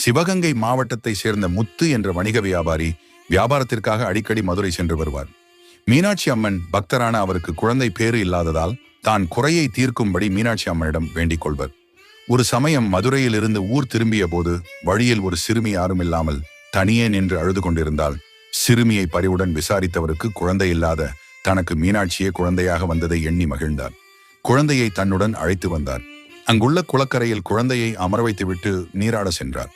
சிவகங்கை மாவட்டத்தை சேர்ந்த முத்து என்ற வணிக வியாபாரி வியாபாரத்திற்காக அடிக்கடி மதுரை சென்று வருவார். மீனாட்சி அம்மன் பக்தரான அவருக்கு குழந்தை பேறு இல்லாததால் தான் குறையை தீர்க்கும்படி மீனாட்சி அம்மனிடம் வேண்டிக் கொள்வர். ஒரு சமயம் மதுரையில் இருந்து ஊர் திரும்பிய போது வழியில் ஒரு சிறுமி யாரும் இல்லாமல் தனியே நின்று அழுது கொண்டிருந்தால் சிறுமியை பரிவுடன் விசாரித்தவருக்கு குழந்தை இல்லாத தனக்கு மீனாட்சியே குழந்தையாக வந்ததை எண்ணி மகிழ்ந்தார். குழந்தையை தன்னுடன் அழைத்து வந்தார். அங்குள்ள குளக்கரையில் குழந்தையை அமர வைத்துவிட்டு நீராட சென்றார்.